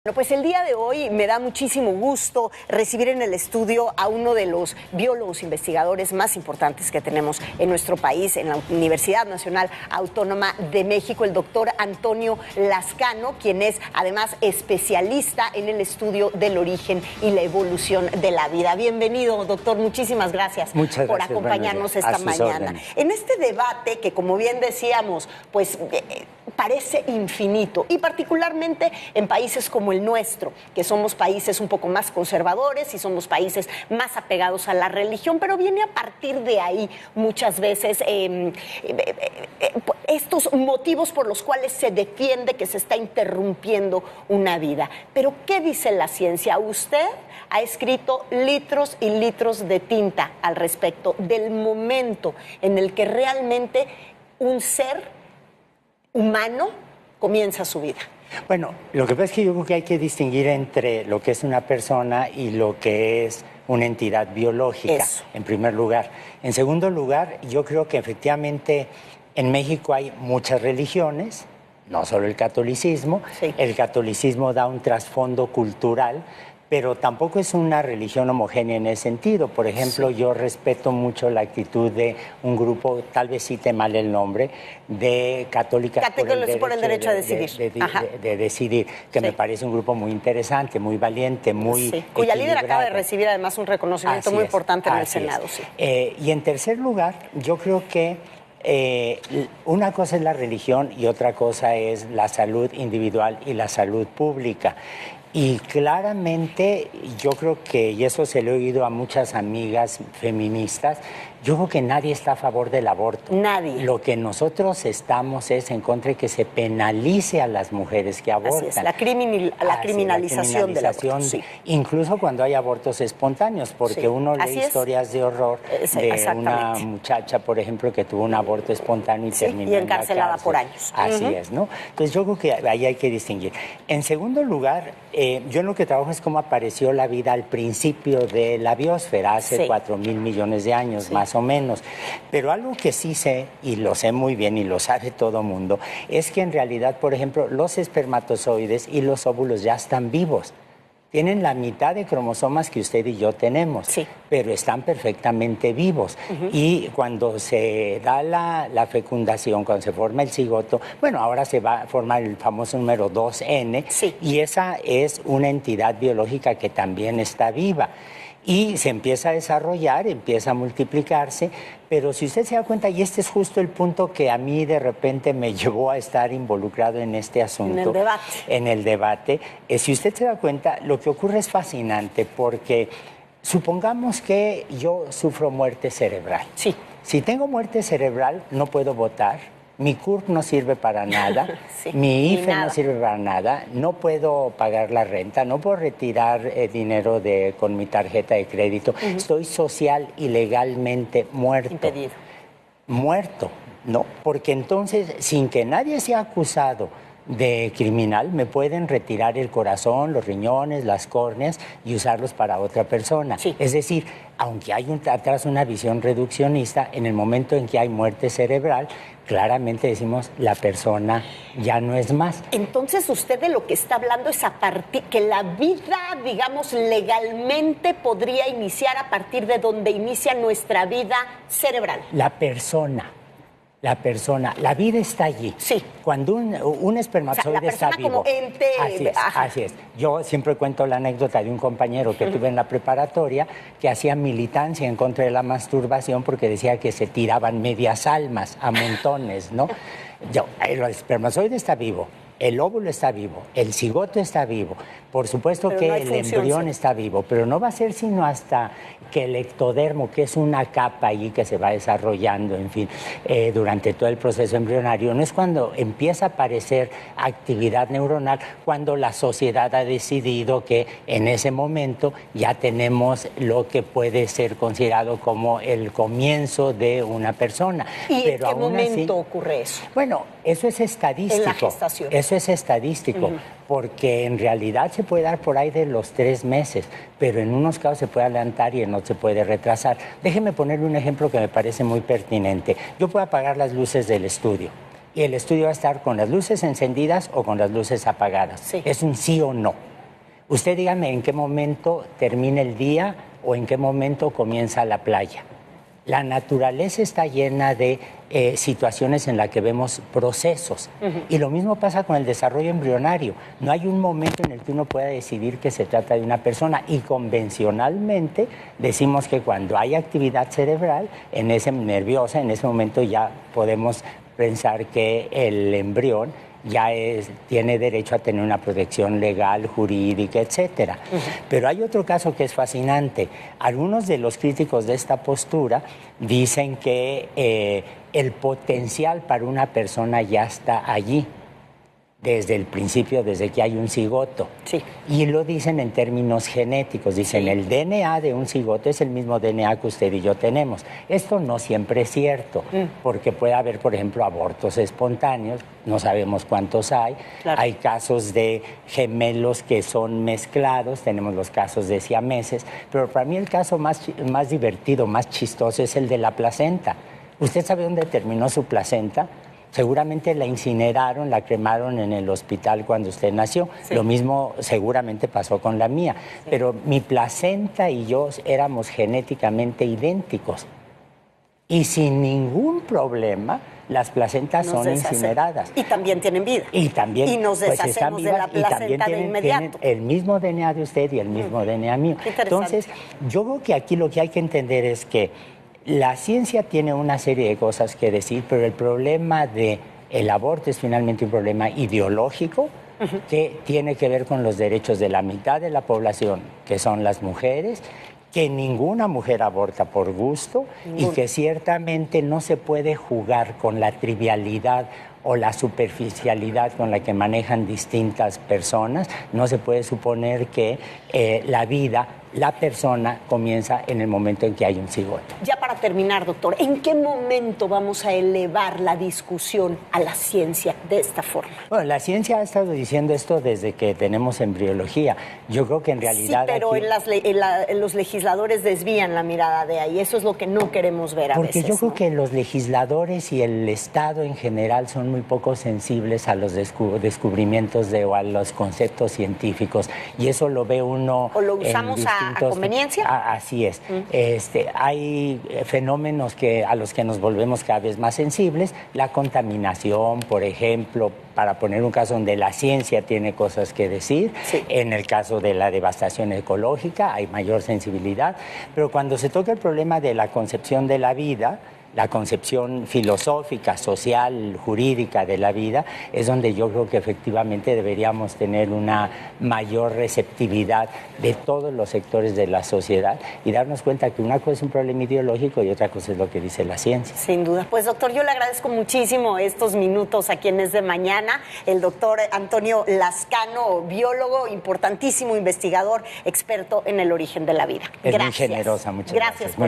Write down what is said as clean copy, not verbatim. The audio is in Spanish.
Bueno, pues el día de hoy me da muchísimo gusto recibir en el estudio a uno de los biólogos investigadores más importantes que tenemos en nuestro país, en la Universidad Nacional Autónoma de México, el doctor Antonio Lascano, quien es además especialista en el estudio del origen y la evolución de la vida. Bienvenido, doctor, muchísimas gracias, por acompañarnos esta mañana. En este debate que, como bien decíamos, pues parece infinito, y particularmente en países como el nuestro, que somos países un poco más conservadores y somos países más apegados a la religión, pero viene a partir de ahí muchas veces estos motivos por los cuales se defiende que se está interrumpiendo una vida. Pero ¿qué dice la ciencia? Usted ha escrito litros y litros de tinta al respecto del momento en el que realmente un ser humano comienza su vida. Bueno, lo que pasa es que yo creo que hay que distinguir entre lo que es una persona y lo que es una entidad biológica, en primer lugar. En segundo lugar, yo creo que efectivamente en México hay muchas religiones, no solo el catolicismo. Sí. El catolicismo da un trasfondo cultural, pero tampoco es una religión homogénea en ese sentido. Por ejemplo, sí, yo respeto mucho la actitud de un grupo, tal vez cite mal el nombre, de Católicas por el derecho a decidir. De decidir, que sí, me parece un grupo muy interesante, muy valiente, muy sí, cuya líder acaba de recibir además un reconocimiento muy importante en el Senado. Sí. Y en tercer lugar, yo creo que una cosa es la religión y otra cosa es la salud individual y la salud pública. Y claramente yo creo que, y eso se lo he oído a muchas amigas feministas, yo creo que nadie está a favor del aborto. Nadie. Lo que nosotros estamos es en contra de que se penalice a las mujeres que abortan. Así es, la criminalización del aborto. Sí. Incluso cuando hay abortos espontáneos, porque sí, uno lee historias de horror de una muchacha, por ejemplo, que tuvo un aborto espontáneo y terminó y encarcelada por años. Así es, ¿no? Entonces yo creo que ahí hay que distinguir. En segundo lugar, yo en lo que trabajo es cómo apareció la vida al principio de la biosfera, hace 4,000 millones de años, más o menos. Pero algo que sí sé, y lo sé muy bien y lo sabe todo mundo, es que en realidad, por ejemplo, los espermatozoides y los óvulos ya están vivos. Tienen la mitad de cromosomas que usted y yo tenemos, pero están perfectamente vivos. Y cuando se da la fecundación, cuando se forma el cigoto, bueno, ahora se va a formar el famoso número 2N, y esa es una entidad biológica que también está viva. Y se empieza a desarrollar, empieza a multiplicarse, pero si usted se da cuenta, y este es justo el punto que a mí de repente me llevó a estar involucrado en este asunto. En el debate. Si usted se da cuenta, lo que ocurre es fascinante, porque supongamos que yo sufro muerte cerebral. Sí. Si tengo muerte cerebral, no puedo votar. Mi CURP no sirve para nada, mi IFE no sirve para nada, no puedo pagar la renta, no puedo retirar dinero con mi tarjeta de crédito. Estoy social y legalmente muerto. Impedido. Muerto, ¿no? Porque entonces, sin que nadie sea acusado de criminal, me pueden retirar el corazón, los riñones, las córneas y usarlos para otra persona. Sí. Es decir, aunque hay atrás una visión reduccionista, en el momento en que hay muerte cerebral, claramente decimos la persona ya no es más. Entonces usted de lo que está hablando es a partir que la vida, digamos, legalmente podría iniciar a partir de donde inicia nuestra vida cerebral. La persona, la vida está allí. Sí. Cuando un espermatozoide está vivo. Como ente. Así es. Yo siempre cuento la anécdota de un compañero que tuve en la preparatoria que hacía militancia en contra de la masturbación porque decía que se tiraban medias almas a montones, ¿no? El espermatozoide está vivo. El óvulo está vivo, el cigoto está vivo, por supuesto pero que no el embrión está vivo, pero no va a ser sino hasta que el ectodermo, que es una capa allí que se va desarrollando, en fin, durante todo el proceso embrionario, no es cuando empieza a aparecer actividad neuronal, cuando la sociedad ha decidido que en ese momento ya tenemos lo que puede ser considerado como el comienzo de una persona. ¿Y pero en qué momento ocurre eso? Bueno, eso es estadístico. En la gestación. Eso es estadístico, porque en realidad se puede dar por ahí de los 3 meses, pero en unos casos se puede adelantar y en otros se puede retrasar. Déjeme ponerle un ejemplo que me parece muy pertinente. Yo puedo apagar las luces del estudio y el estudio va a estar con las luces encendidas o con las luces apagadas. Sí. Es un sí o no. Usted dígame en qué momento termina el día o en qué momento comienza la playa. La naturaleza está llena de situaciones en las que vemos procesos. Y lo mismo pasa con el desarrollo embrionario. No hay un momento en el que uno pueda decidir que se trata de una persona. Y convencionalmente decimos que cuando hay actividad cerebral nerviosa, en ese momento ya podemos pensar que el embrión ya tiene derecho a tener una protección legal, jurídica, etcétera. Pero hay otro caso que es fascinante. Algunos de los críticos de esta postura dicen que el potencial para una persona ya está allí, desde el principio, desde que hay un cigoto. Sí. Y lo dicen en términos genéticos. Dicen, el DNA de un cigoto es el mismo DNA que usted y yo tenemos. Esto no siempre es cierto, porque puede haber, por ejemplo, abortos espontáneos, no sabemos cuántos hay. Claro. Hay casos de gemelos que son mezclados, tenemos los casos de siameses, pero para mí el caso más divertido, más chistoso es el de la placenta. ¿Usted sabe dónde terminó su placenta? Seguramente la incineraron, la cremaron en el hospital cuando usted nació. Sí. Lo mismo seguramente pasó con la mía. Sí. Pero mi placenta y yo éramos genéticamente idénticos. Y sin ningún problema, las placentas son incineradas. Y también tienen vida. Y nos deshacemos de la placenta de inmediato. Tienen el mismo DNA de usted y el mismo DNA mío. Entonces, yo creo que aquí lo que hay que entender es que la ciencia tiene una serie de cosas que decir, pero el problema del aborto es finalmente un problema ideológico que tiene que ver con los derechos de la mitad de la población, que son las mujeres, que ninguna mujer aborta por gusto y que ciertamente no se puede jugar con la trivialidad o la superficialidad con la que manejan distintas personas. No se puede suponer que la vida, la persona comienza en el momento en que hay un cigoto. Ya para terminar, doctor, ¿en qué momento vamos a elevar la discusión a la ciencia de esta forma? Bueno, la ciencia ha estado diciendo esto desde que tenemos embriología. Yo creo que en realidad... Sí, pero aquí... los legisladores desvían la mirada de ahí. Eso es lo que no queremos ver a veces. Porque yo creo que los legisladores y el Estado en general son muy poco sensibles a los descubrimientos o a los conceptos científicos. Y eso lo ve uno... ¿O lo usamos a conveniencia? Así es. Hay fenómenos a los que nos volvemos cada vez más sensibles. La contaminación, por ejemplo, para poner un caso donde la ciencia tiene cosas que decir. Sí. En el caso de la devastación ecológica hay mayor sensibilidad. Pero cuando se toca el problema de la concepción de la vida, la concepción filosófica, social, jurídica de la vida, es donde yo creo que efectivamente deberíamos tener una mayor receptividad de todos los sectores de la sociedad y darnos cuenta que una cosa es un problema ideológico y otra cosa es lo que dice la ciencia. Sin duda. Pues, doctor, yo le agradezco muchísimo estos minutos aquí en Es de Mañana. El doctor Antonio Lascano, biólogo, importantísimo investigador, experto en el origen de la vida. Es muy generosa, muchas gracias.